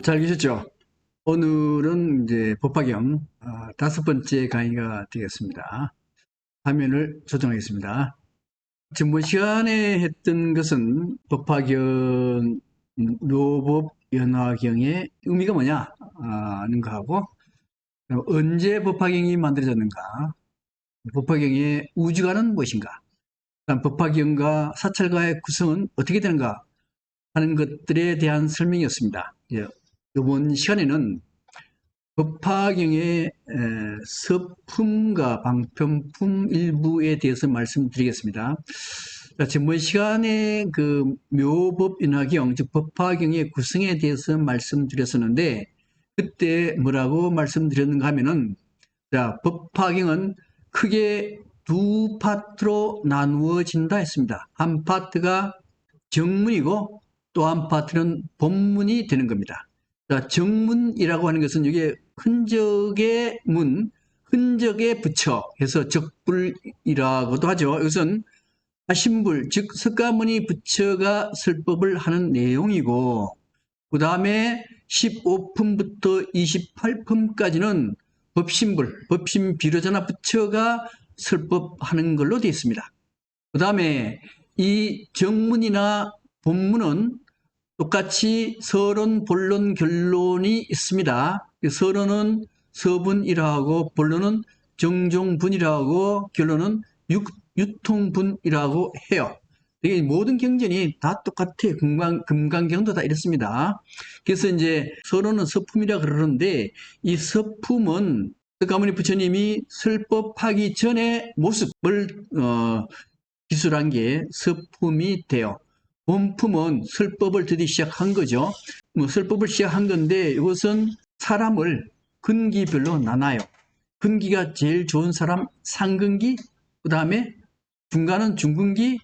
잘 계셨죠? 오늘은 이제 법화경 다섯 번째 강의가 되겠습니다. 화면을 조정하겠습니다. 지난번 시간에 했던 것은 법화경 묘법 연화경의 의미가 뭐냐 하는 거하고 언제 법화경이 만들어졌는가, 법화경의 우주관은 무엇인가, 법화경과 사찰가의 구성은 어떻게 되는가 하는 것들에 대한 설명이었습니다. 이번 시간에는 법화경의 서품과 방편품 일부에 대해서 말씀드리겠습니다. 지난번 시간에 그 묘법인화경, 즉 법화경의 구성에 대해서 말씀드렸었는데, 그때 뭐라고 말씀드렸는가 하면은, 법화경은 크게 두 파트로 나누어진다 했습니다. 한 파트가 정문이고 또 한 파트는 본문이 되는 겁니다. 정문이라고 하는 것은 이게 흔적의 문, 흔적의 부처 해서 적불이라고도 하죠. 이것은 하신불, 즉 석가모니 부처가 설법을 하는 내용이고, 그 다음에 15품부터 28품까지는 법신불, 법신비로자나 부처가 설법하는 걸로 되어 있습니다. 그 다음에 이 정문이나 본문은 똑같이 서론, 본론, 결론이 있습니다. 서론은 서분이라고 하고, 본론은 정종분이라고 하고, 결론은 유통분이라고 해요. 이게 모든 경전이 다 똑같아요. 금강경도 다 이렇습니다. 그래서 이제 서론은 서품이라 그러는데, 이 서품은 석가모니 부처님이 설법하기 전의 모습을 기술한 게 서품이 돼요. 본품은 설법을 드디어 시작한 거죠. 설법을 시작한 건데, 이것은 사람을 근기별로 나눠요. 근기가 제일 좋은 사람 상근기, 그 다음에 중간은 중근기,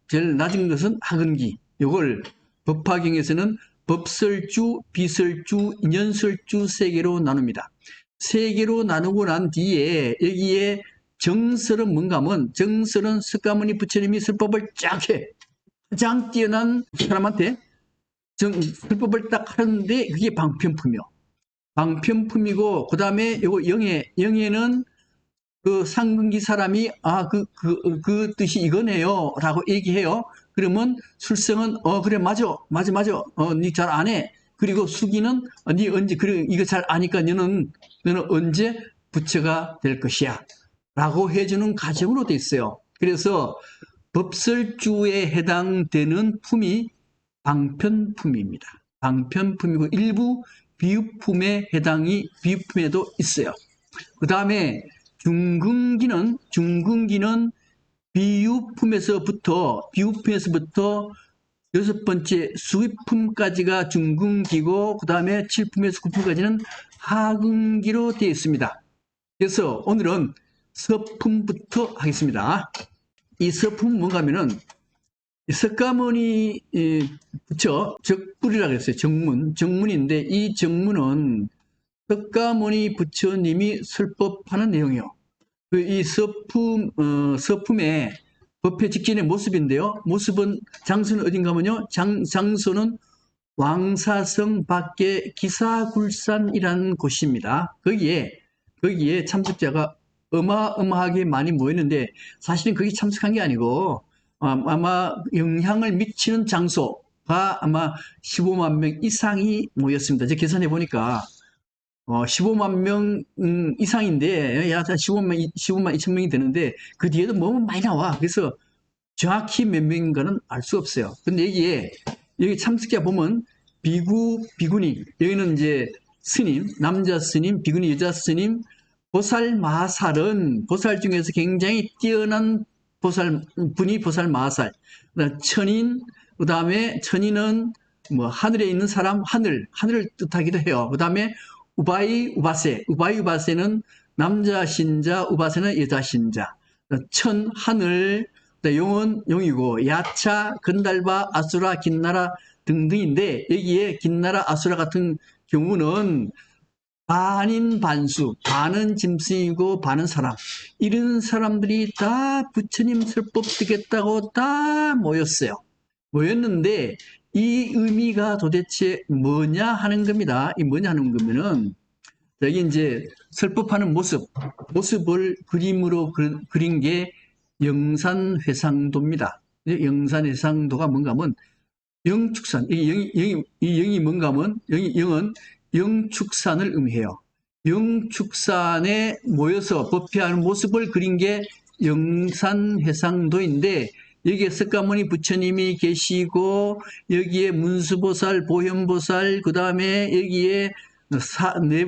제일 낮은 것은 하근기. 이걸 법화경에서는 법설주, 비설주, 인연설주 세 개로 나눕니다. 세 개로 나누고 난 뒤에 여기에 정설은 뭔가 하면, 정설은 석가모니 부처님이 설법을 쫙 해. 가장 뛰어난 사람한테 설법을 딱 하는데, 그게 방편품이요. 방편품이고, 그 다음에 요거 영예는 그 상근기 사람이 그 뜻이 이거네요 라고 얘기해요. 그러면 술생은 그래 맞아 니 잘 안 해. 그리고 수기는 니 언제 그래 이거 잘 아니까 너는 언제 부처가 될 것이야 라고 해주는 가정으로 돼 있어요. 그래서 법설주에 해당되는 품이 방편품입니다. 방편품이고, 일부 비유품에 해당이 비유품에도 있어요. 그 다음에 중근기는 비유품에서부터 여섯 번째 수위품까지가 중근기고, 그 다음에 7품에서 9품까지는 하근기로 되어 있습니다. 그래서 오늘은 서품부터 하겠습니다. 이 서품은 뭔가 하면은, 석가모니 부처 적불이라고 했어요. 정문인데, 이 정문은 석가모니 부처님이 설법하는 내용이요. 이 서품의 법회 직전의 모습인데요. 장소는 어딘가 하면요. 장소는 왕사성 밖에 기사굴산이라는 곳입니다. 거기에 참석자가 어마어마하게 많이 모였는데, 사실은 거기 참석한 게 아니고, 아마 영향을 미치는 장소가 아마 15만 명 이상이 모였습니다. 제가 계산해 보니까 15만 명 이상인데, 약 15만 2천 명이 되는데, 그 뒤에도 너무 많이 나와. 그래서 정확히 몇 명인가는 알 수 없어요. 근데 여기 참석자 보면 비구니, 여기는 이제 스님, 남자 스님, 비구니 여자 스님, 보살 마살은 보살 중에서 굉장히 뛰어난 분이 보살 마살, 천인, 그 다음에 천인은 뭐 하늘에 있는 사람, 하늘을 뜻하기도 해요. 그 다음에 우바이 우바세는 남자 신자, 우바세는 여자 신자. 하늘, 용은 용이고, 야차, 건달바, 아수라, 긴나라 등등인데, 여기에 긴나라, 아수라 같은 경우는 반인 반수, 반은 짐승이고 반은 사람, 이런 사람들이 다 부처님 설법 듣겠다고 다 모였어요. 모였는데, 이 의미가 도대체 뭐냐 하는 겁니다. 이 뭐냐 하는 거면은, 여기 이제 설법하는 모습을 그림으로 그린 게 영산회상도입니다. 영산회상도가 뭔가 하면 영축산, 이 영이 뭔가 하면, 영은 영축산을 의미해요. 영축산에 모여서 법회하는 모습을 그린 게 영산회상도인데, 여기에 석가모니 부처님이 계시고, 여기에 문수보살, 보현보살, 그 다음에 여기에 네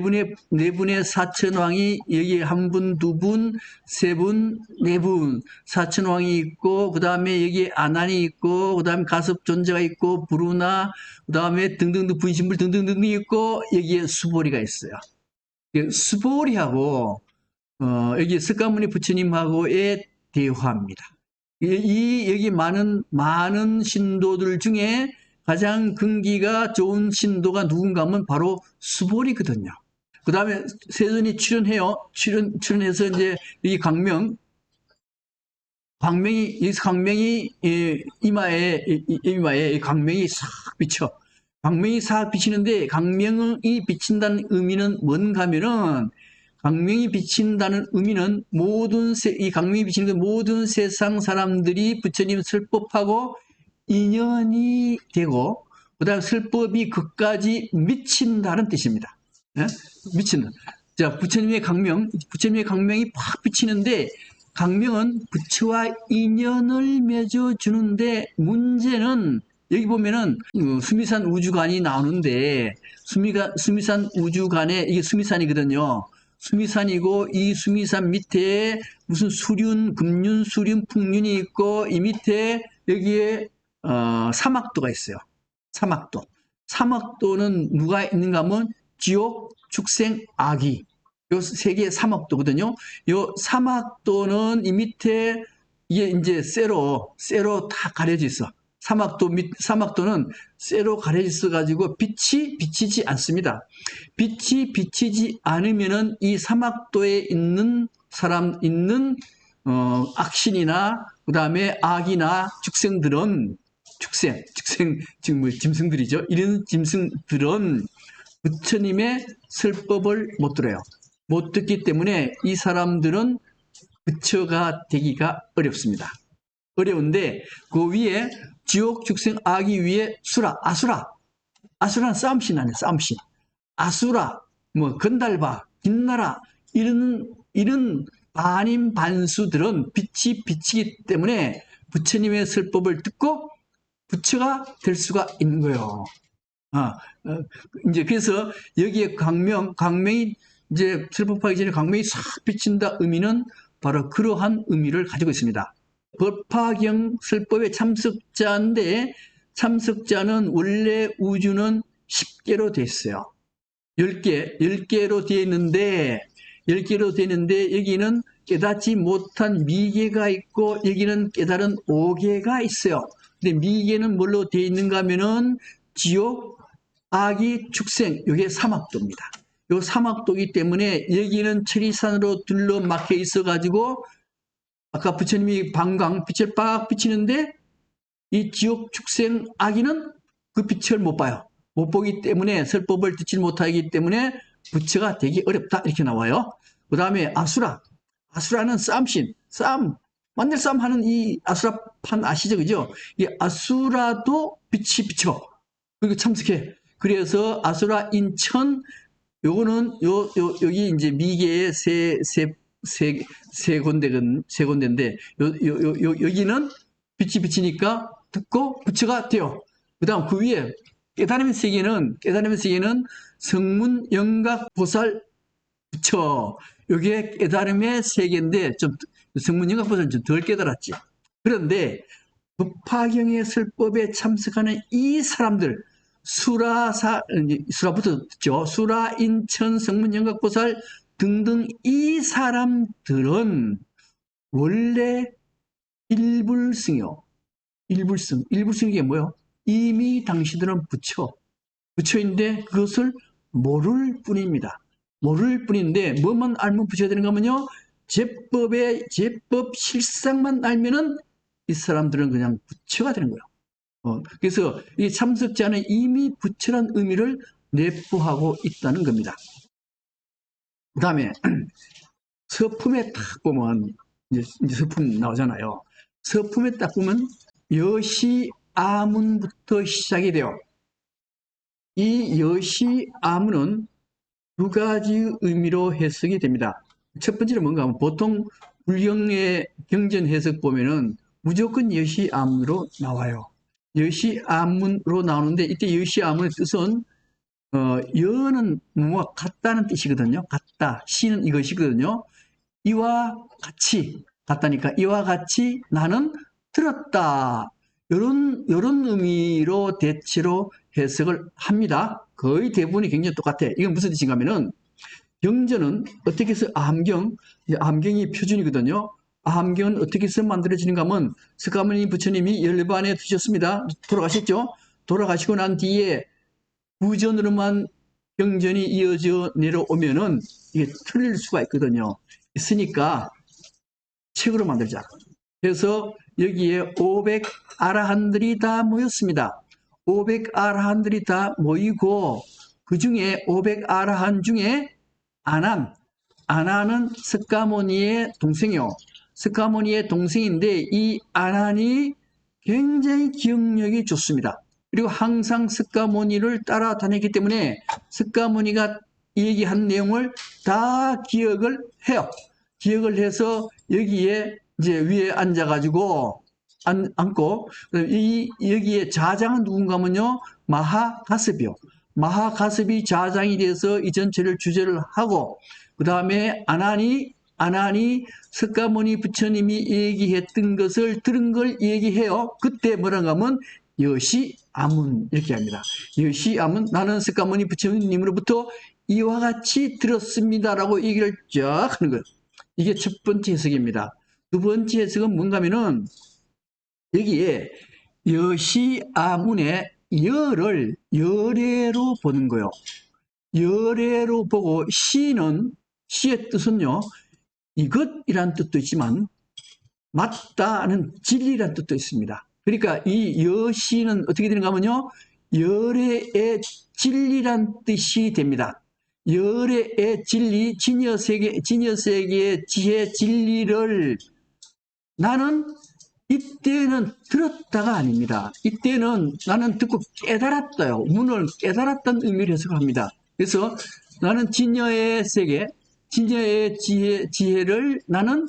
분의 사천왕이 여기 한 분, 두 분, 세 분, 네 분 사천왕이 있고, 그 다음에 여기 아난이 있고, 그 다음에 가섭존재가 있고, 부루나, 그 다음에 등등등 분신물 등등등 있고, 여기에 수보리가 있어요. 수보리하고 여기 석가모니 부처님하고의 대화입니다. 여기 많은 신도들 중에 가장 근기가 좋은 신도가 누군가 하면 바로 수보리거든요. 그 다음에 세존이 출연해요. 출연해서 이제 이 광명이 이마에 광명이 싹 비쳐. 광명이 싹 비치는데, 광명이 비친다는 의미는 뭔가 하면은, 광명이 비친다는 의미는 이 광명이 비치는 모든 세상 사람들이 부처님 설법하고 인연이 되고, 그 다음 설법이 그까지 미친다는 뜻입니다. 예? 미친다. 자, 부처님의 광명이 팍 비치는데, 광명은 부처와 인연을 맺어주는데, 문제는 여기 보면은 수미산 우주관이 나오는데, 수미산 우주관에 이게 수미산이거든요. 수미산이고, 이 수미산 밑에 무슨 수륜, 금륜, 수륜, 풍륜이 있고, 이 밑에 여기에 사막도가 있어요. 사막도는 누가 있는가 하면 지옥, 축생, 악이. 요 세 개의 사막도거든요. 요 사막도는 이 밑에 이게 이제 쇠로 다 가려져 있어. 사막도는 쇠로 가려져 있어 가지고 빛이 비치지 않습니다. 빛이 비치지 않으면은 이 사막도에 있는 악신이나 그다음에 악이나 축생들은 지금 뭐 짐승들이죠. 이런 짐승들은 부처님의 설법을 못 들어요. 못 듣기 때문에 이 사람들은 부처가 되기가 어렵습니다. 어려운데 그 위에 지옥, 축생, 악이 위에 아수라는 싸움신 아니에요. 싸움신. 아수라, 뭐 건달바, 빛나라 이런 반인반수들은 빛이 비치기 때문에 부처님의 설법을 듣고 부처가 될 수가 있는 거예요. 이제 그래서 여기에 광명이 이제 설법하기 전에 광명이 싹 비친다 의미는 바로 그러한 의미를 가지고 있습니다. 법화경 설법의 참석자인데 참석자는 원래 우주는 10개로 되어 있어요. 10개로 되어 있는데 여기는 깨닫지 못한 미계가 있고 여기는 깨달은 오계가 있어요. 근데 미계는 뭘로 되어 있는가 하면은 지옥, 악이, 축생, 이게 사막도입니다. 이 사막도이기 때문에 여기는 천리산으로 둘러막혀 있어가지고 아까 부처님이 빛을 빡 비치는데 이 지옥, 축생, 악이는 그 빛을 못 봐요. 못 보기 때문에 설법을 듣지 못하기 때문에 부처가 되기 어렵다 이렇게 나와요. 그 다음에 아수라는 싸움신, 만날 싸움 하는 이 아수라판 아시죠? 그죠? 이 아수라도 빛이 비쳐. 그리고 참석해. 그래서 아수라 인천, 요거는, 여기 이제 미계의 세 군데인데, 여기는 빛이 비치니까 듣고 부처가 돼요. 그 다음 그 위에 깨달음의 세계는 성문, 영각, 보살, 부처. 요게 깨달음의 세계인데, 좀 성문, 영각, 보살은 좀 덜 깨달았지. 그런데 법화경의 설법에 참석하는 이 사람들, 수라부터 듣죠. 수라, 인천, 성문, 영각보살 등등 이 사람들은 원래 일불승이요. 일불승이 게 뭐예요? 이미 당신들은 부처인데 그것을 모를 뿐입니다. 모를 뿐인데 뭐만 알면 부처가 되는가 하면요. 제법 실상만 알면은 이 사람들은 그냥 부처가 되는 거예요. 그래서 이 참석자는 이미 부처란 의미를 내포하고 있다는 겁니다. 그 다음에 서품에 딱 보면 이제 서품 나오잖아요. 서품에 딱 보면 여시아문부터 시작이 돼요. 이 여시아문은 두 가지 의미로 해석이 됩니다. 첫 번째는 뭔가 하면 보통 불경의 경전 해석 보면은 무조건 여시아문으로 나와요. 여시아문으로 나오는데 이때 여시아문의 뜻은 여는 뭐가 같다는 뜻이거든요. 같다. 시는 이것이거든요. 이와 같이 같다니까 이와 같이 나는 들었다. 이런 의미로 대체로 해석을 합니다. 거의 대부분이 굉장히 똑같아. 이건 무슨 뜻인가 하면은 경전은 어떻게 해서 암경이 표준이거든요. 암경은 어떻게 해서 만들어지는가 하면 석가모니 부처님이 열반에 두셨습니다. 돌아가셨죠. 돌아가시고 난 뒤에 구전으로만 경전이 이어져 내려오면은 이게 틀릴 수가 있거든요. 있으니까 책으로 만들자. 그래서 여기에 500 아라한들이 다 모였습니다. 500 아라한들이 다 모이고 그 중에 500 아라한 중에 아난은 석가모니의 동생이요. 석가모니의 동생인데 이 아난이 굉장히 기억력이 좋습니다. 그리고 항상 석가모니를 따라다녔기 때문에 석가모니가 얘기한 내용을 다 기억을 해요. 기억을 해서 여기에 이제 위에 앉아가지고 앉고 여기에 자장은 누군가 하면요 마하가섭이요. 마하가섭이 자장이 돼서 이 전체를 주제를 하고 그 다음에 아난이 석가모니 부처님이 얘기했던 것을 들은 걸 얘기해요. 그때 뭐라고 하면 여시아문 이렇게 합니다. 여시아문 나는 석가모니 부처님으로부터 이와 같이 들었습니다라고 얘기를 쫙 하는 거예요. 이게 첫 번째 해석입니다. 두 번째 해석은 뭔가 하면은 여기에 여시아문의 열을 열애로 보는 거예요. 열애로 보고 시의 뜻은요. 이것이란 뜻도 있지만 맞다는 진리란 뜻도 있습니다. 그러니까 이 여시는 어떻게 되는가 하면요. 열애의 진리란 뜻이 됩니다. 열애의 진리, 진여세계의 지혜 진리를 나는 이때는 들었다가 아닙니다. 이때는 나는 듣고 깨달았다요. 문을 깨달았다는 의미를 해석합니다. 그래서 나는 진여의 세계, 진여의 지혜를 나는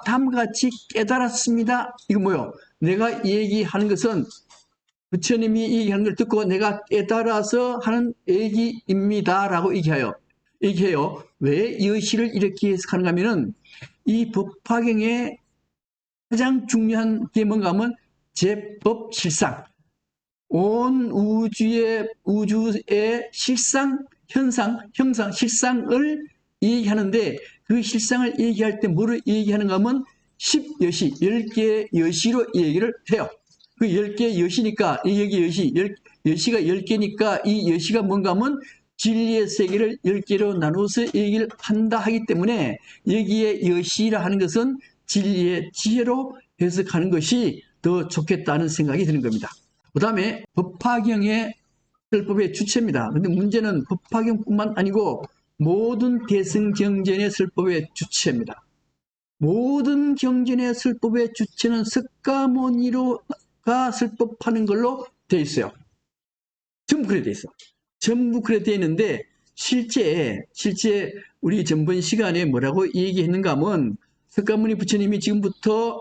다음과 같이 깨달았습니다. 이거 뭐요? 내가 얘기하는 것은 부처님이 얘기하는 걸 듣고 내가 깨달아서 하는 얘기입니다. 라고 얘기해요. 왜 여시를 이렇게 해석하는가 하면은 이 법화경에 가장 중요한 게 뭔가 하면 제법 실상. 온 우주의 실상, 현상, 형상, 실상을 얘기하는데 그 실상을 얘기할 때 뭐를 얘기하는가 하면 10여시, 10개의 여시로 얘기를 해요. 그 10개의 여시니까, 여기 여시가 10개니까 이 여시가 뭔가 하면 진리의 세계를 10개로 나누어서 얘기를 한다 하기 때문에 여기에 여시라 하는 것은 진리의 지혜로 해석하는 것이 더 좋겠다는 생각이 드는 겁니다. 그 다음에 법화경의 설법의 주체입니다. 근데 문제는 법화경뿐만 아니고 모든 대승경전의 설법의 주체입니다. 모든 경전의 설법의 주체는 석가모니가 설법하는 걸로 되어 있어요. 전부 그래 되어 있어. 전부 그래 되어 있는데 실제 우리 전번 시간에 뭐라고 얘기했는가 하면 석가모니 부처님이 지금부터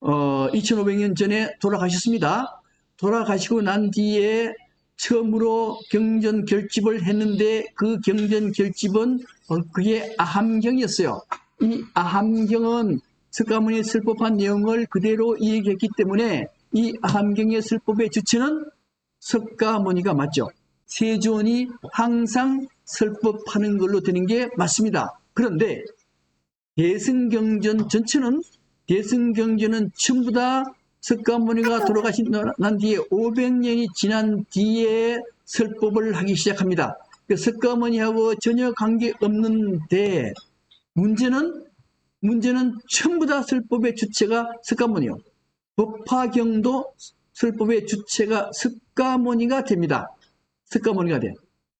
2500년 전에 돌아가셨습니다. 돌아가시고 난 뒤에 처음으로 경전 결집을 했는데 그 경전 결집은 그게 아함경이었어요. 이 아함경은 석가모니 설법한 내용을 그대로 얘기했기 때문에 이 아함경의 설법의 주체는 석가모니가 맞죠. 세존이 항상 설법하는 걸로 되는 게 맞습니다. 그런데 대승경전 전체는 전부 다 석가모니가 돌아가신 난 뒤에 500년이 지난 뒤에 설법을 하기 시작합니다. 석가모니하고 전혀 관계없는데 문제는 전부 다 설법의 주체가 석가모니요. 법화경도 설법의 주체가 석가모니가 됩니다. 석가모니가 돼.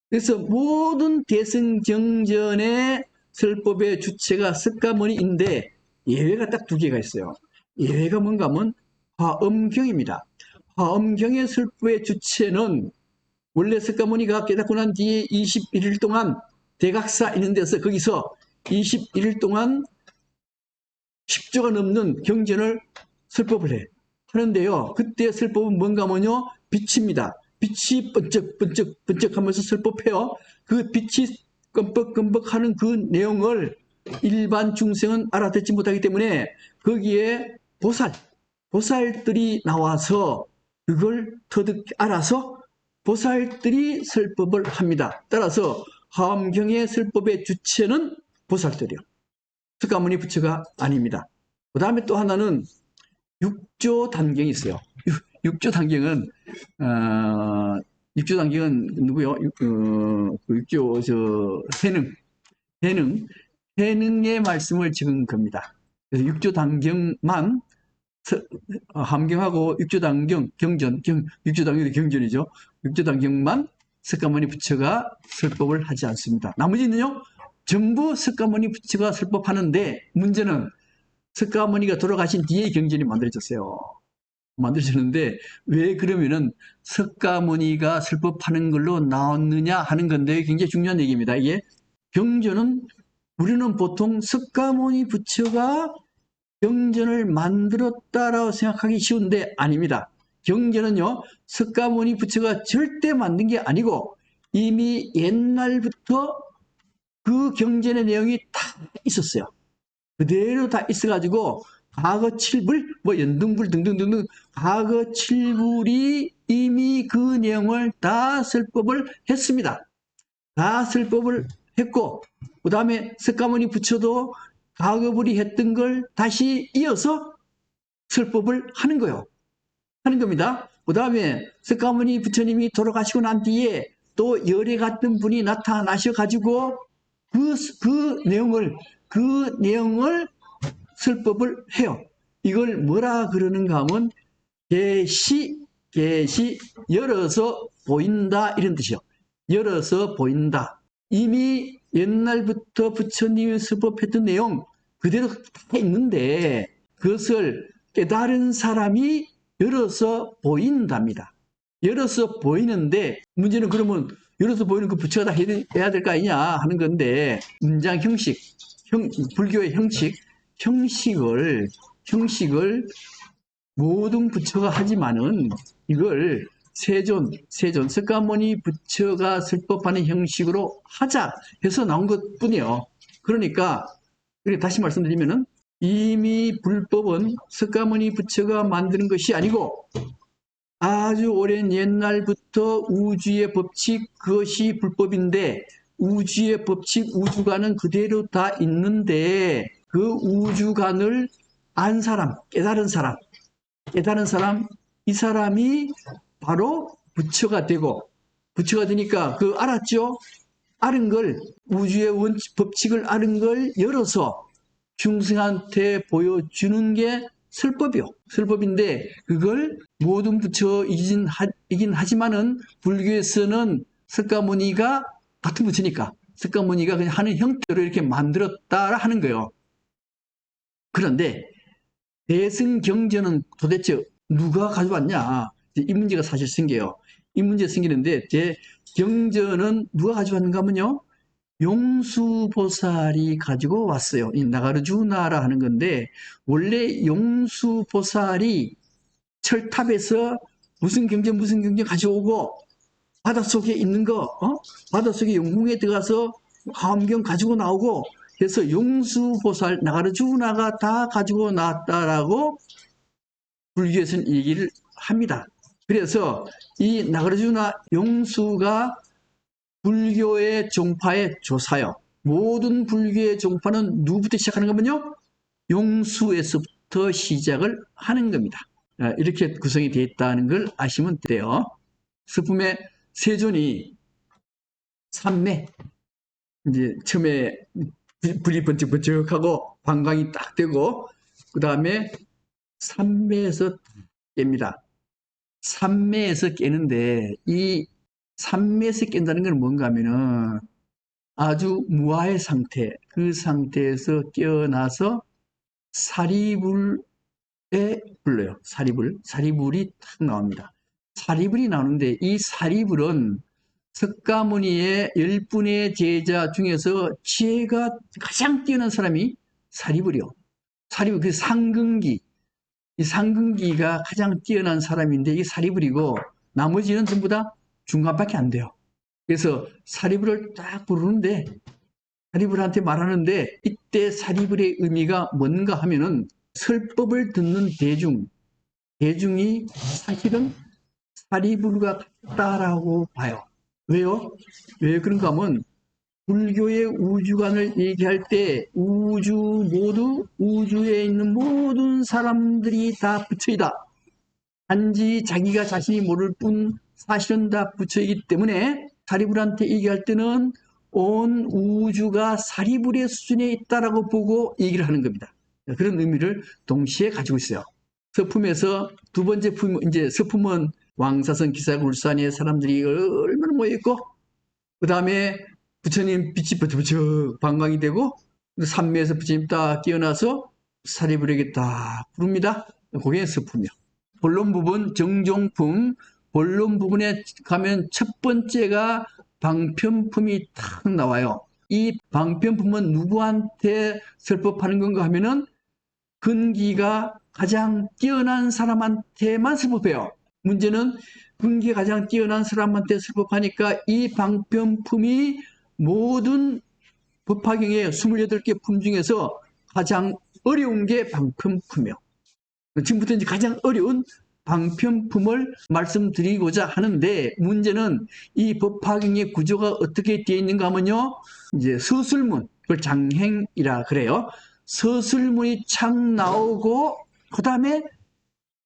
그래서 모든 대승경전의 설법의 주체가 석가모니인데 예외가 딱 두 개가 있어요. 예외가 뭔가 하면 화엄경입니다. 화엄경의 설법의 주체는 원래 석가모니가 깨닫고 난 뒤에 21일 동안 대각사 있는 데서 거기서 21일 동안 10조가 넘는 경전을 설법을 해. 하는데요. 그때 설법은 뭔가 하면요. 빛입니다. 빛이 번쩍 하면서 설법해요. 그 빛이 끔뻑끔뻑 하는 그 내용을 일반 중생은 알아듣지 못하기 때문에 거기에 보살들이 나와서 그걸 터득 알아서 보살들이 설법을 합니다. 따라서 화엄경의 설법의 주체는 보살들이요. 석가모니 부처가 아닙니다. 그 다음에 또 하나는 육조단경이 있어요. 육조단경은 육조단경은 누구요? 육조 해능의 말씀을 지은 겁니다. 그래서 육조단경만 함경하고 육조단경 육조단경이 경전이죠. 육조단경만 석가모니 부처가 설법을 하지 않습니다. 나머지는요 전부 석가모니 부처가 설법하는데 문제는 석가모니가 돌아가신 뒤에 경전이 만들어졌어요. 만들어졌는데 왜 그러면은 석가모니가 설법하는 걸로 나왔느냐 하는 건데 굉장히 중요한 얘기입니다. 이게 경전은 우리는 보통 석가모니 부처가 경전을 만들었다라고 생각하기 쉬운데 아닙니다. 경전은요 석가모니 부처가 절대 만든 게 아니고 이미 옛날부터 그 경전의 내용이 다 있었어요. 그대로 다 있어가지고 과거 7불, 뭐 연등불 등등등등 과거 7불이 이미 그 내용을 다 설법을 했습니다. 다 설법을 했고 그 다음에 석가모니 부처도 과거불이 했던 걸 다시 이어서 설법을 하는 거예요. 하는 겁니다. 그 다음에 석가모니 부처님이 돌아가시고 난 뒤에 또 열애 같은 분이 나타나셔가지고 그 내용을 설법을 해요. 이걸 뭐라 그러는가 하면 계시 열어서 보인다 이런 뜻이요. 열어서 보인다. 이미 옛날부터 부처님이 설법했던 내용 그대로 다 있는데 그것을 깨달은 사람이 열어서 보인답니다. 열어서 보이는데 문제는 그러면 열어서 보이는 그 부처가 다 해야 될 거 아니냐 하는 건데 문장 형식, 불교의 형식을 모든 부처가 하지만은 이걸 세존 석가모니 부처가 설법하는 형식으로 하자 해서 나온 것 뿐이에요. 그러니까 다시 말씀드리면은 이미 불법은 석가모니 부처가 만드는 것이 아니고 아주 오랜 옛날부터 우주의 법칙 그것이 불법인데 우주의 법칙 우주관은 그대로 다 있는데 그 우주관을 안 사람 깨달은 사람 이 사람이 바로 부처가 되고 부처가 되니까 그 알았죠? 아는 걸 우주의 법칙을 아는 걸 열어서 중생한테 보여주는 게 설법인데 그걸 모든 부처이긴 하지만은 불교에서는 석가모니가 같은 부처니까 석가모니가 그냥 하는 형태로 이렇게 만들었다 하는 거예요. 그런데 대승경전은 도대체 누가 가져왔냐? 이 문제가 사실 생겨요. 이 문제 생기는데 제 경전은 누가 가져왔는가 하면요. 용수보살이 가지고 왔어요. 이 나가르주나라 하는 건데 원래 용수보살이 철탑에서 무슨 경전 가져오고 바닷속에 있는 거 바닷속에 용궁에 들어가서 화엄경 가지고 나오고 그래서 용수보살 나가르주나가 다 가지고 나왔다라고 불교에서는 얘기를 합니다. 그래서 이 나가르주나 용수가 불교의 종파의 조사요. 모든 불교의 종파는 누구부터 시작하는 거면요? 용수에서부터 시작을 하는 겁니다. 이렇게 구성이 되어 있다는 걸 아시면 돼요. 스품의 세존이 삼매, 이제 처음에 불이 번쩍번쩍하고 방광이 딱 되고, 그 다음에 삼매에서 깹니다. 삼매에서 깨는데 이 삼매에서 깬다는 건 뭔가 하면은 아주 무아의 상태, 그 상태에서 깨어나서 사리불에 불러요. 사리불이 탁 나옵니다. 사리불이 나오는데 이 사리불은 석가모니의 10분의 제자 중에서 지혜가 가장 뛰어난 사람이 사리불이요. 사리불, 그 상근기. 이 상근기가 가장 뛰어난 사람인데 이게 사리불이고 나머지는 전부 다 중간밖에 안 돼요. 그래서 사리불을 딱 부르는데 사리불한테 말하는데 이때 사리불의 의미가 뭔가 하면은 설법을 듣는 대중이 사실은 사리불과 같다라고 봐요. 왜요? 왜 그런가 하면 불교의 우주관을 얘기할 때 우주에 있는 모든 사람들이 다 부처이다. 단지 자기가 자신이 모를 뿐 사실은 다 부처이기 때문에 사리불한테 얘기할 때는 온 우주가 사리불의 수준에 있다라고 보고 얘기를 하는 겁니다. 그런 의미를 동시에 가지고 있어요. 서품에서 두 번째 품, 이제 서품은 왕사선, 기사구, 울산에 사람들이 얼마나 모여있고, 그 다음에 부처님 빛이 부쩍부쩍 방광이 되고, 산매에서 부처님 딱 깨어나서 사리불에게 딱 부릅니다. 그게 서품이요. 본론 부분, 정종품, 본론 부분에 가면 첫 번째가 방편품이 탁 나와요. 이 방편품은 누구한테 설법하는 건가 하면은 근기가 가장 뛰어난 사람한테만 설법해요. 문제는 근기가 가장 뛰어난 사람한테 설법하니까 이 방편품이 모든 법화경의 28개 품 중에서 가장 어려운 게 방편품이에요. 지금부터 이제 가장 어려운 방편품을 말씀드리고자 하는데 문제는 이 법화경의 구조가 어떻게 되어 있는가 하면요. 이제 서술문, 그걸 장행이라 그래요. 서술문이 착 나오고 그 다음에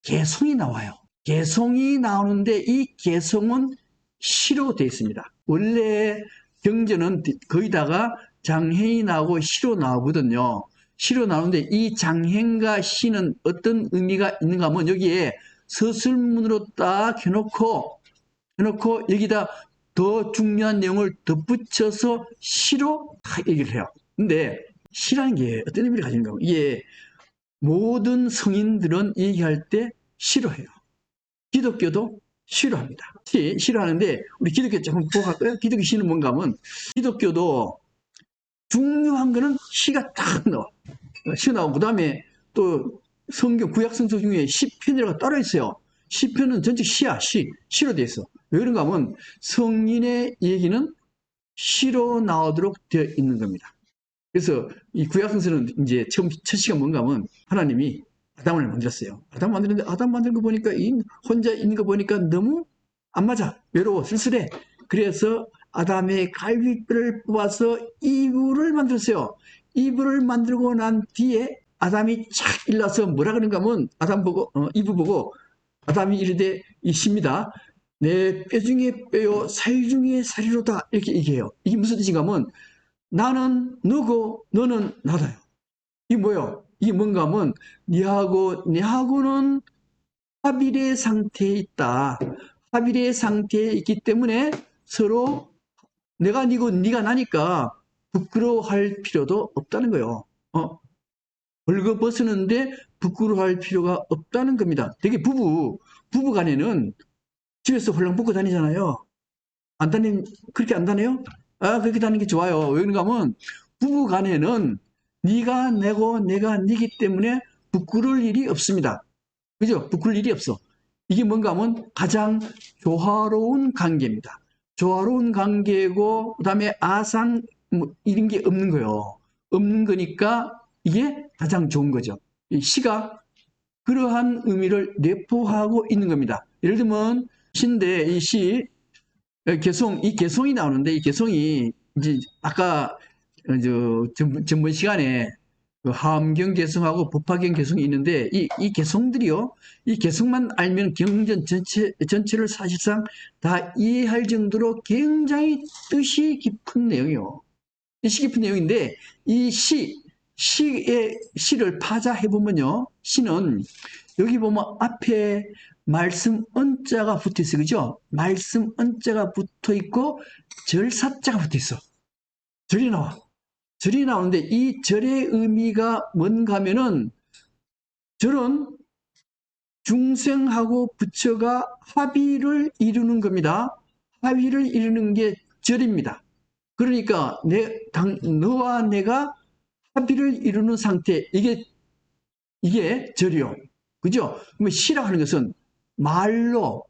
개송이 나와요. 개송이 나오는데 이 개송은 시로 되어 있습니다. 원래 경전은 거기다가 장행이 나오고 시로 나오거든요. 시로 나오는데 이 장행과 시는 어떤 의미가 있는가 하면 여기에 서술문으로 딱 해놓고 여기다 더 중요한 내용을 덧붙여서 시로 딱 얘기를 해요. 근데 시라는 게 어떤 의미를 가지는가 하면 이게 모든 성인들은 얘기할 때 싫어해요. 기독교도 싫어합니다. 싫어하는데 우리 기독교 조금 보고 갈까요? 기독교 시는 뭔가 하면 기독교도 중요한 거는 시가 딱 나와. 시가 나오고 그 다음에 또 성경 구약 성서 중에 시편이라고 따로 있어요. 시편은 전체 시야. 시로 돼 있어. 왜 그런가 하면 성인의 얘기는 시로 나오도록 되어 있는 겁니다. 그래서 이 구약성서는 이제 첫 시가 뭔가 하면 하나님이 아담을 만들었어요. 아담 만드는데 아담 만든 거 보니까 혼자 있는 거 보니까 너무 안 맞아. 외로워. 쓸쓸해. 그래서 아담의 갈비뼈를 뽑아서 이브를 만들었어요. 이브를 만들고 난 뒤에 아담이 착 일어나서 뭐라 그런가 하면 아담 보고 이브 보고 아담이 이르되 이십니다. 내 뼈 중에 뼈요 살 중에 살이로다 이렇게 얘기해요. 이게 무슨 뜻인가 하면 나는 너고 너는 나다요. 이게 뭐예요? 이게 뭔가 하면 니하고는 합일의 상태에 있다. 합일의 상태에 있기 때문에 서로 내가 니고 니가 나니까 부끄러워할 필요도 없다는 거예요. 벌거벗었는데 부끄러워할 필요가 없다는 겁니다. 되게 부부 간에는 집에서 홀랑 벗고 다니잖아요. 그렇게 안 다녀요? 그렇게 다니는 게 좋아요. 왜 그런가 하면 부부 간에는 네가 내고 내가 니기 때문에 부끄러울 일이 없습니다. 그죠? 부끄러울 일이 없어. 이게 뭔가 하면 가장 조화로운 관계입니다. 조화로운 관계고 그다음에 아상 뭐 이런 게 없는 거예요. 없는 거니까 이게 가장 좋은 거죠. 이 시가 그러한 의미를 내포하고 있는 겁니다. 예를 들면 시인데 이 개송이 나오는데 이 개송이 이제 아까 전번 시간에 그 하엄경 개송하고 법화경 개송이 있는데 이 개송들이요. 이 개송만 알면 경전 전체를 사실상 다 이해할 정도로 굉장히 뜻이 깊은 내용이요. 뜻이 깊은 내용인데 이 시, 시를 파자해보면요. 시는 여기 보면 앞에 말씀 언자가 붙어 있어. 그죠? 말씀 언자가 붙어 있고 절사자가 붙어 있어. 절이 나와. 절이 나오는데 이 절의 의미가 뭔가 하면은 절은 중생하고 부처가 합의를 이루는 겁니다. 합의를 이루는 게 절입니다. 그러니까 너와 내가 합의를 이루는 상태, 이게 절이요. 그죠? 그럼 시라고 하는 것은 말로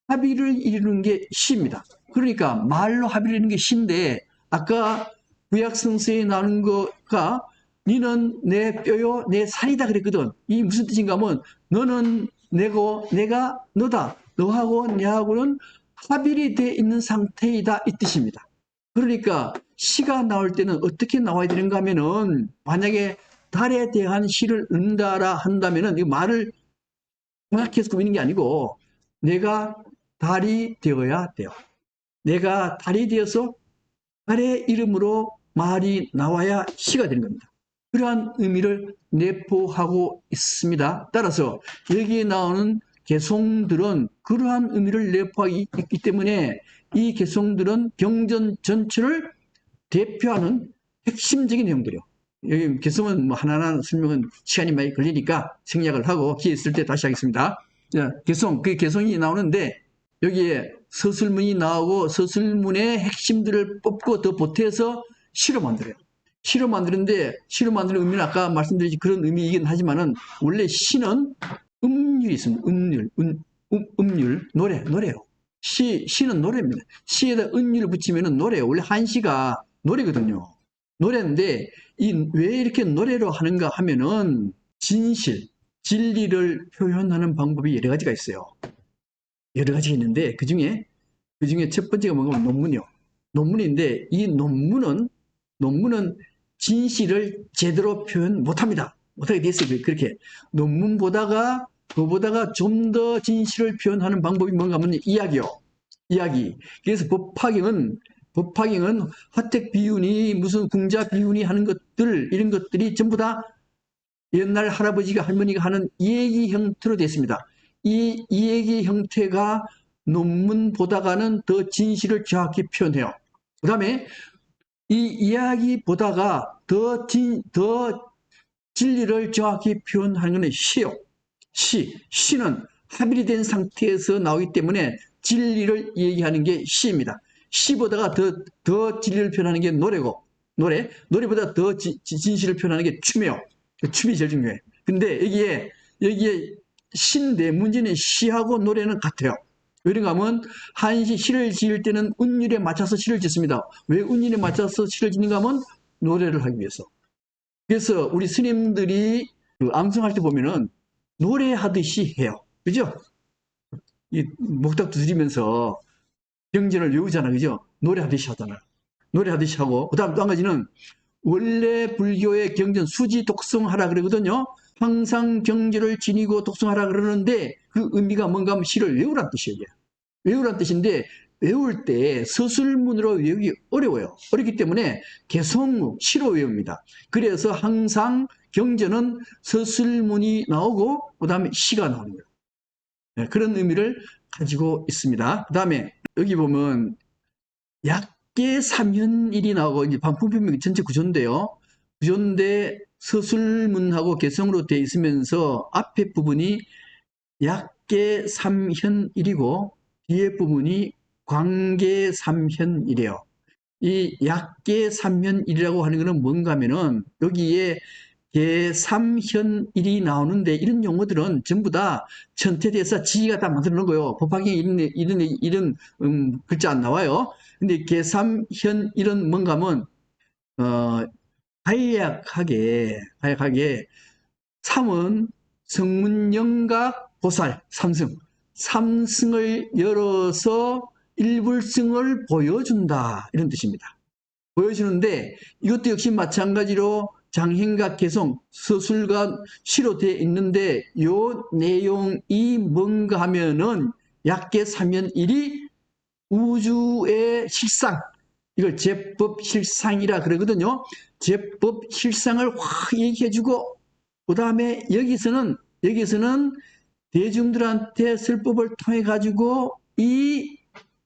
합의를 이루는 게 시입니다. 그러니까 말로 합의를 이루는 게 시인데, 아까 구약성서에 나오는 거가 니는 내 뼈요 내 살이다 그랬거든. 이 무슨 뜻인가 하면 너는 내고 내가 너다. 너하고 내하고는 합의이 되어 있는 상태이다 이 뜻입니다. 그러니까 시가 나올 때는 어떻게 나와야 되는가 하면은 만약에 달에 대한 시를 읊다라 한다면은 이 말을 정확히 해서 꾸미는 게 아니고 내가 달이 되어야 돼요. 내가 달이 되어서 달의 이름으로 말이 나와야 시가 되는 겁니다. 그러한 의미를 내포하고 있습니다. 따라서 여기에 나오는 개송들은 그러한 의미를 내포하고 있기 때문에 이 개송들은 경전 전체를 대표하는 핵심적인 내용들이요. 여기 개송은 뭐 하나하나 설명은 시간이 많이 걸리니까 생략을 하고 기회 있을 때 다시 하겠습니다. 자, 개송, 그 개송이 나오는데 여기에 서술문이 나오고 서술문의 핵심들을 뽑고 더 보태서 시로 만들어요. 시로 만드는데 시로 만드는 의미는 아까 말씀드린 그런 의미이긴 하지만은 원래 시는 음률이 있습니다. 음률, 노래요. 시는 노래입니다. 시에다 음률을 붙이면은 노래예요. 원래 한시가 노래거든요. 노래인데 왜 이렇게 노래로 하는가 하면은 진리를 표현하는 방법이 여러 가지가 있어요. 여러 가지가 있는데 그중에 첫 번째가 뭔가 논문이요. 논문인데 이 논문은 진실을 제대로 표현 못합니다. 못하게 됐어요. 그렇게 논문보다가 그보다가 좀 더 진실을 표현하는 방법이 뭔가 하면 이야기요. 이야기. 그래서 법화경은 화택 비운이 무슨 궁자 비운이 하는 것들 이런 것들이 전부 다 옛날 할아버지가 할머니가 하는 이야기 형태로 되어 있습니다. 이 이야기 형태가 논문 보다가는 더 진실을 정확히 표현해요. 그 다음에 이 이야기 보다가 더 진리를 정확히 표현하는 것은 시요. 시는 합일이 된 상태에서 나오기 때문에 진리를 얘기하는 게 시입니다. 시보다가 더 진리를 표현하는 게 노래고, 노래보다 더 진실을 표현하는 게 춤이에요. 춤이 제일 중요해. 근데 여기에 시인데 문제는 시하고 노래는 같아요. 왜냐가 하면 한시 시를 지을 때는 운율에 맞춰서 시를 짓습니다. 왜 운율에 맞춰서 시를 짓는가 하면 노래를 하기 위해서. 그래서 우리 스님들이 그 암송할 때 보면은 노래하듯이 해요. 그죠? 이 목탁 두드리면서 경전을 외우잖아. 그죠? 노래하듯이 하잖아. 노래하듯이 하고. 그 다음 또 한 가지는 원래 불교의 경전 수지 독송하라 그러거든요. 항상 경전을 지니고 독송하라 그러는데 그 의미가 뭔가 하면 시를 외우란 뜻이에요. 외우란 뜻인데 외울 때 서술문으로 외우기 어려워요. 어렵기 때문에 개송 시로 외웁니다. 그래서 항상 경전은 서술문이 나오고 그 다음에 시가 나오는 거예요. 네, 그런 의미를 가지고 있습니다. 그 다음에 여기 보면 약계 삼현일이 나오고 이제 반품표명 전체 구조인데요. 구조인데 서술문하고 개성으로 되어 있으면서 앞에 부분이 약계 삼현일이고 뒤에 부분이 관계 삼현이래요. 이 약계 삼현일이라고 하는 것은 뭔가 하면은 여기에 계삼현일이 나오는데 이런 용어들은 전부 다 천태대사 지가 다 만들어 놓은 거예요. 법화경에 이런 글자 안 나와요. 근데 계삼현일은 뭔가 하면 간략하게 삼은 성문영각 보살 삼승을 열어서 일불승을 보여준다 이런 뜻입니다. 보여주는데 이것도 역시 마찬가지로 장행각 개성 서술과 시로 되어 있는데 요 내용이 뭔가 하면은 약계 삼연일이 우주의 실상 이걸 제법실상이라 그러거든요. 제법실상을 확 얘기해주고 그 다음에 여기서는 대중들한테 설법을 통해 가지고 이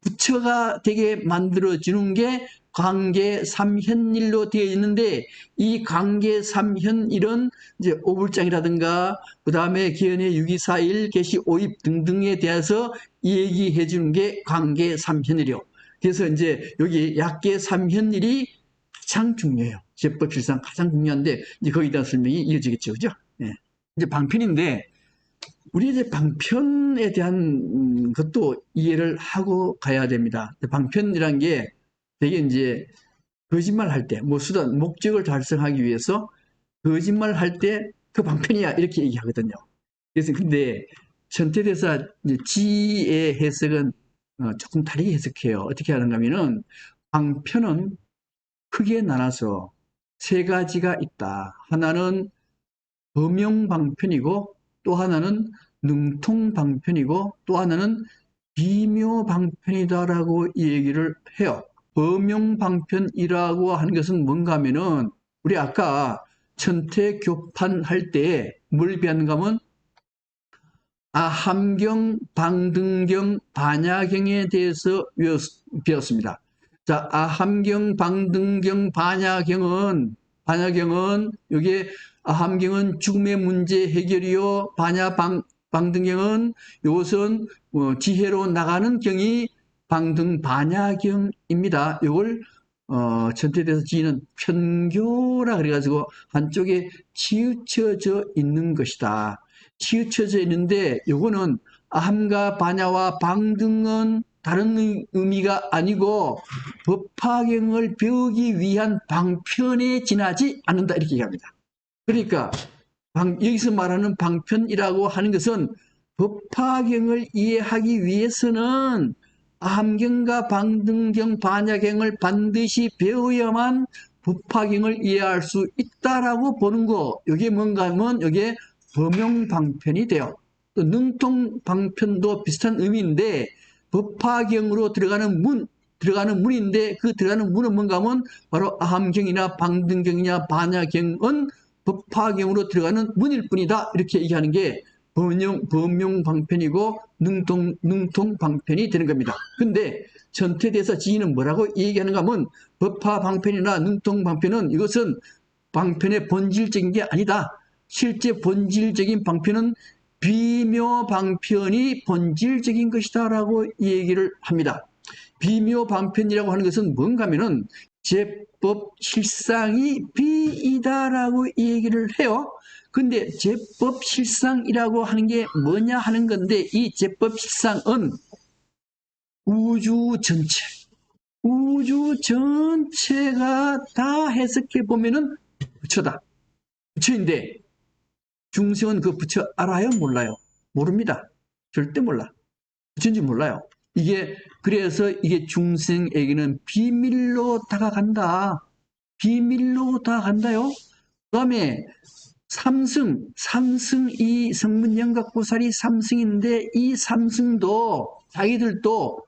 부처가 되게 만들어지는 게 관계삼현일로 되어 있는데 이 관계삼현일은 이제 오불장이라든가 그 다음에 기현의 6.24일 개시 5입 등등에 대해서 얘기해 주는 게 관계삼현일이요. 그래서 이제 여기 약계삼현일이 가장 중요해요. 제법실상 가장 중요한데 이제 거기에 대한 설명이 이어지겠죠, 그죠? 네. 이제 방편인데 우리 이제 방편에 대한 것도 이해를 하고 가야 됩니다. 방편이란 게 되게 이제 거짓말 할 때, 뭐 수단, 목적을 달성하기 위해서 거짓말 할 때 그 방편이야 이렇게 얘기하거든요. 그래서 근데 천태대사 지의 해석은 조금 다르게 해석해요. 어떻게 하는가 하면은 방편은 크게 나눠서 세 가지가 있다. 하나는 범용방편이고 또 하나는 능통방편이고 또 하나는 비묘방편이다라고 얘기를 해요. 범용방편이라고 하는 것은 뭔가 하면은 우리 아까 천태교판 할 때 뭘 배웠는가 하면 아함경, 방등경, 반야경에 대해서 배웠습니다. 자, 아함경, 방등경, 반야경은 이게 아함경은 죽음의 문제 해결이요. 방등경은 이것은 지혜로 나가는 경이 반야경입니다. 이걸 천태대에서 지는 편교라 그래가지고 한쪽에 치우쳐져 있는 것이다. 치우쳐져 있는데 요거는 아함과 반야와 방등은 다른 의미가 아니고 법화경을 배우기 위한 방편에 지나지 않는다 이렇게 얘기합니다. 그러니까 여기서 말하는 방편이라고 하는 것은 법화경을 이해하기 위해서는 아함경과 방등경, 반야경을 반드시 배워야만 법화경을 이해할 수 있다라고 보는 거. 이게 뭔가 하면 이게 범용방편이 돼요. 또 능통방편도 비슷한 의미인데 법화경으로 들어가는 문인데 그 들어가는 문은 뭔가 하면 바로 아함경이나 방등경이나 반야경은 법화경으로 들어가는 문일 뿐이다. 이렇게 얘기하는 게 범용방편이고 능통방편이 되는 겁니다. 근데 천태대사 지인은 뭐라고 얘기하는가 하면 법화방편이나 능통방편은 이것은 방편의 본질적인 게 아니다. 실제 본질적인 방편은 비묘방편이 본질적인 것이다 라고 얘기를 합니다. 비묘방편이라고 하는 것은 뭔가 하면은 제법실상이 비이다라고 얘기를 해요. 근데 제법실상이라고 하는 게 뭐냐 하는 건데 이 제법실상은 우주 전체가 다 해석해 보면은 부처다. 부처인데 중생은 그 부처 알아요? 몰라요? 모릅니다. 절대 몰라. 부처인지 몰라요. 그래서 이게 중생에게는 비밀로 다가간다. 비밀로 다가간다요. 그 다음에 삼승 이 성문영각보살이 삼승인데 이 삼승도 자기들도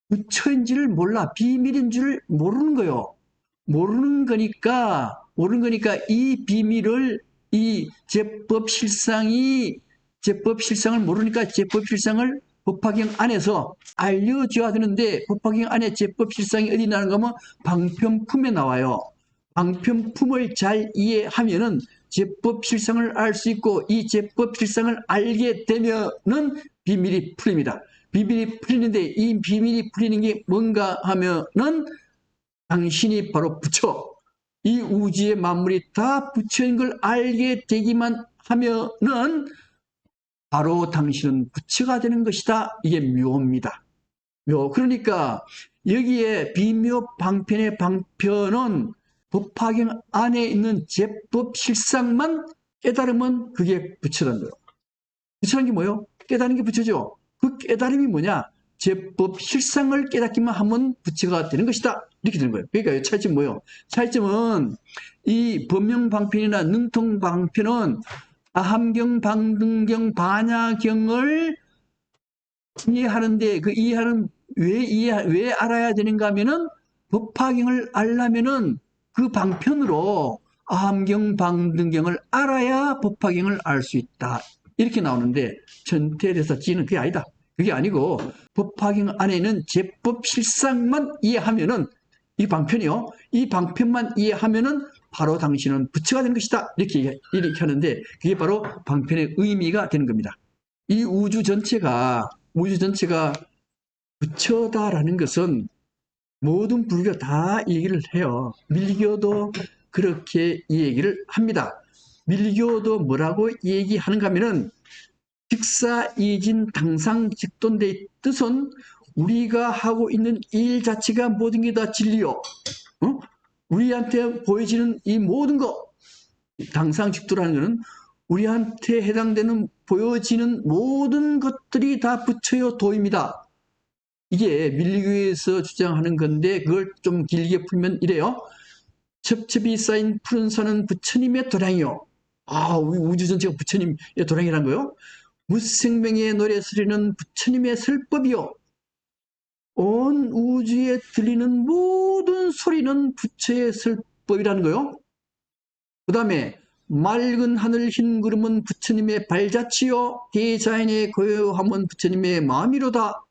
부처인지를 몰라. 비밀인 줄 모르는 거요. 모르는 거니까 이 비밀을 이 제법실상을 모르니까 제법실상을 법화경 안에서 알려줘야 되는데 법화경 안에 제법실상이 어디 나는가 하면 방편품에 나와요. 방편품을 잘 이해하면은 제법실상을 알 수 있고 이 제법실상을 알게 되면은 비밀이 풀립니다. 비밀이 풀리는데 이 비밀이 풀리는 게 뭔가 하면은 당신이 바로 부처. 이 우주의 만물이 다 부처인 걸 알게 되기만 하면은 바로 당신은 부처가 되는 것이다. 이게 묘입니다. 묘. 그러니까 여기에 비묘 방편의 방편은 법화경 안에 있는 제법 실상만 깨달으면 그게 부처라는 거예요. 부처라는 게 뭐예요? 깨달은 게 부처죠. 그 깨달음이 뭐냐? 제법 실상을 깨닫기만 하면 부처가 되는 것이다. 이렇게 되는 거예요. 그러니까 차이점이 뭐예요? 차이점은 이 범명방편이나 능통방편은 아함경, 방등경, 반야경을 이해하는데 그 이해하는 왜 알아야 되는가 하면은 법화경을 알려면은 그 방편으로 아함경, 방등경을 알아야 법화경을 알 수 있다. 이렇게 나오는데 천태대사 지는 그게 아니다. 그게 아니고 법화경 안에는 제법 실상만 이해하면은 이 방편이요. 이 방편만 이해하면은 바로 당신은 부처가 되는 것이다. 이렇게 하는데 그게 바로 방편의 의미가 되는 겁니다. 이 우주 전체가 부처다라는 것은 모든 불교 다 얘기를 해요. 밀교도 그렇게 얘기를 합니다. 밀교도 뭐라고 얘기하는가 하면은 직사이진 당상직돈의 뜻은 우리가 하고 있는 일 자체가 모든 게 다 진리요. 어? 우리한테 보여지는 이 모든 것, 당상직도라는 것은 우리한테 해당되는 보여지는 모든 것들이 다 부처요 도입니다. 이게 밀교에서 주장하는 건데 그걸 좀 길게 풀면 이래요. 첩첩이 쌓인 푸른 산은 부처님의 도량이요. 우주 전체가 부처님의 도량이란 거요. 무생명의 노래소리는 부처님의 설법이요. 온 우주에 들리는 모든 소리는 부처의 설법이라는 거요. 그 다음에 맑은 하늘 흰 구름은 부처님의 발자취요. 대자연의 고요함은 부처님의 마음이로다.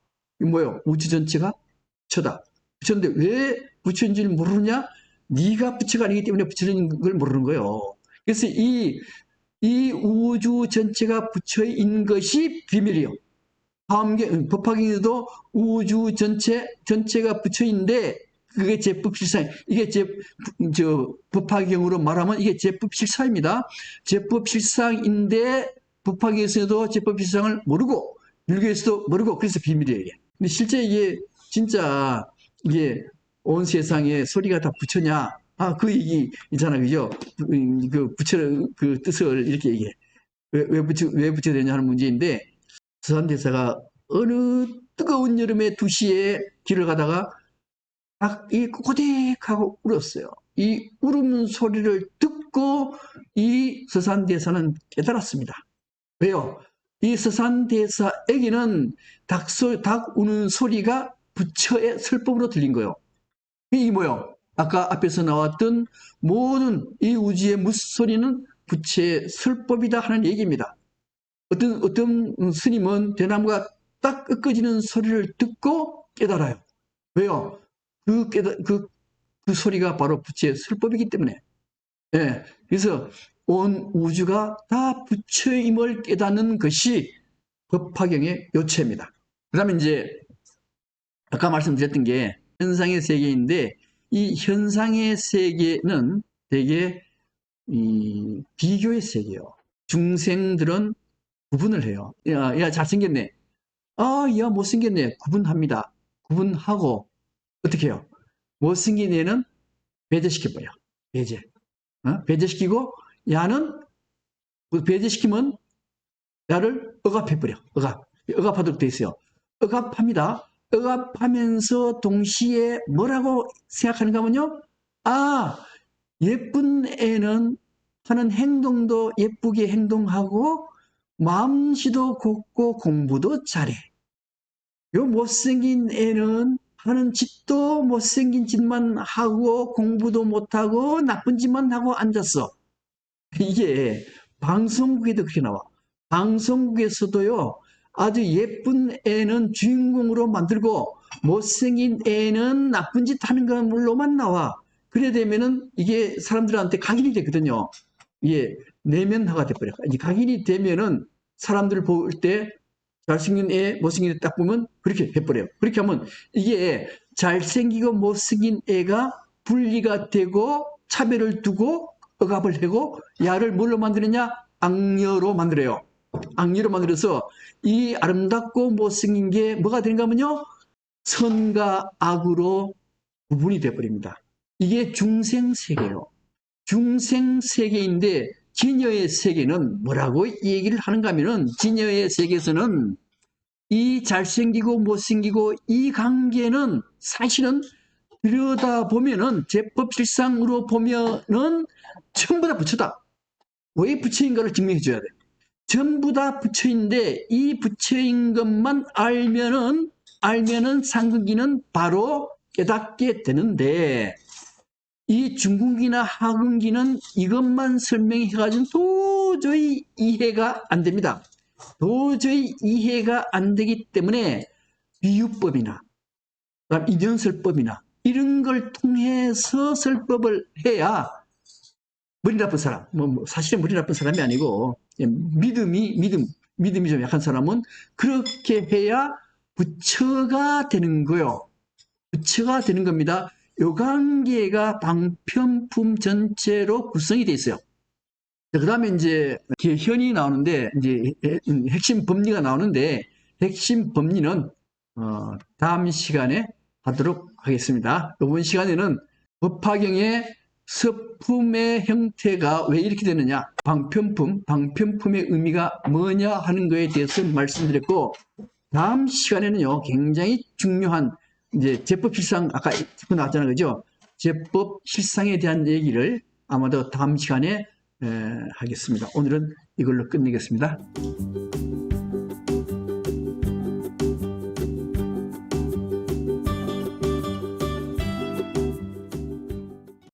이 뭐요? 우주 전체가 부처다. 부처인데 왜 부처인 줄 모르느냐? 네가 부처가 아니기 때문에 부처인 걸 모르는 거예요. 그래서 이 우주 전체가 부처인 것이 비밀이요. 법화경에도 우주 전체가 부처인데 그게 제법실상, 이게 법화경으로 말하면 이게 제법실상입니다. 제법실상인데 법화경에서도 제법실상을 모르고 밀교에서도 모르고 그래서 비밀이에요. 이게. 근데 실제 이게 진짜 이게 온 세상에 소리가 다 부처냐? 그 얘기 있잖아, 그죠? 그 부처 그 뜻을 이렇게 얘기해. 왜 부처 되냐 하는 문제인데 서산대사가 어느 뜨거운 여름의 2시에 길을 가다가 딱 이 고딕하고 울었어요. 이 울음 소리를 듣고 이 서산대사는 깨달았습니다. 왜요? 이 서산대사에게는 닭 우는 소리가 부처의 설법으로 들린 거예요. 이게 뭐예요? 아까 앞에서 나왔던 모든 이 우주의 무소리는 부처의 설법이다 하는 얘기입니다. 어떤 스님은 대나무가 딱 꺾어지는 소리를 듣고 깨달아요. 왜요? 그 소리가 바로 부처의 설법이기 때문에. 예. 그래서 온 우주가 다 부처임을 깨닫는 것이 법화경의 요체입니다. 그 다음에 이제 아까 말씀드렸던 게 현상의 세계인데 이 현상의 세계는 되게 비교의 세계예요. 중생들은 구분을 해요. 야 잘생겼네. 야 못생겼네. 구분합니다. 구분하고 어떻게 해요? 못생긴 애는 배제시켜버려. 배제. 배제시키고 야는 배제시키면 야를 억압해버려. 억압하도록 돼 있어요. 억압합니다. 억압하면서 동시에 뭐라고 생각하는가 하면요. 예쁜 애는 하는 행동도 예쁘게 행동하고 마음씨도 곱고 공부도 잘해. 요 못생긴 애는 하는 짓도 못생긴 짓만 하고 공부도 못하고 나쁜 짓만 하고 앉았어. 이게 방송국에도 그렇게 나와. 방송국에서도요. 아주 예쁜 애는 주인공으로 만들고 못생긴 애는 나쁜 짓 하는 걸로만 나와. 그래 되면은 이게 사람들한테 각인이 되거든요. 이게 내면화가 돼버려. 이제 각인이 되면은 사람들 볼 때 잘생긴 애, 못생긴 애 딱 보면 그렇게 해버려요. 그렇게 하면 이게 잘생기고 못생긴 애가 분리가 되고 차별을 두고 억압을 하고 야를 뭘로 만드느냐? 악녀로 만들어요. 악녀로 만들어서 이 아름답고 못생긴 게 뭐가 되는가 하면요. 선과 악으로 구분이 돼버립니다. 이게 중생세계예요. 중생세계인데 진여의 세계는 뭐라고 얘기를 하는가 하면은 진여의 세계에서는 이 잘생기고 못생기고 이 관계는 사실은 들여다보면은 제법실상으로 보면은 전부 다 부처다. 왜 부처인가를 증명해 줘야 돼. 전부 다 부처인데 이 부처인 것만 알면은 상극기는 바로 깨닫게 되는데 이 중kun기나 하근기는 이것만 설명해가지고 도저히 이해가 안 됩니다. 도저히 이해가 안 되기 때문에 비유법이나 그다음 인연설법이나 이런 걸 통해서 설법을 해야 머리 나쁜 사람, 사실은 머리 나쁜 사람이 아니고 믿음이 좀 약한 사람은 그렇게 해야 부처가 되는 거요. 부처가 되는 겁니다. 요 관계가 방편품 전체로 구성이 돼 있어요. 그 다음에 이제 현이 나오는데, 이제 핵심 법리가 나오는데, 핵심 법리는, 다음 시간에 하도록 하겠습니다. 이번 시간에는 법화경의 서품의 형태가 왜 이렇게 되느냐, 방편품의 의미가 뭐냐 하는 거에 대해서 말씀드렸고, 다음 시간에는요, 굉장히 중요한, 이제 제법실상, 아까 나왔잖아요. 그죠? 제법실상에 대한 얘기를 아마도 다음 시간에 하겠습니다. 오늘은 이걸로 끝내겠습니다.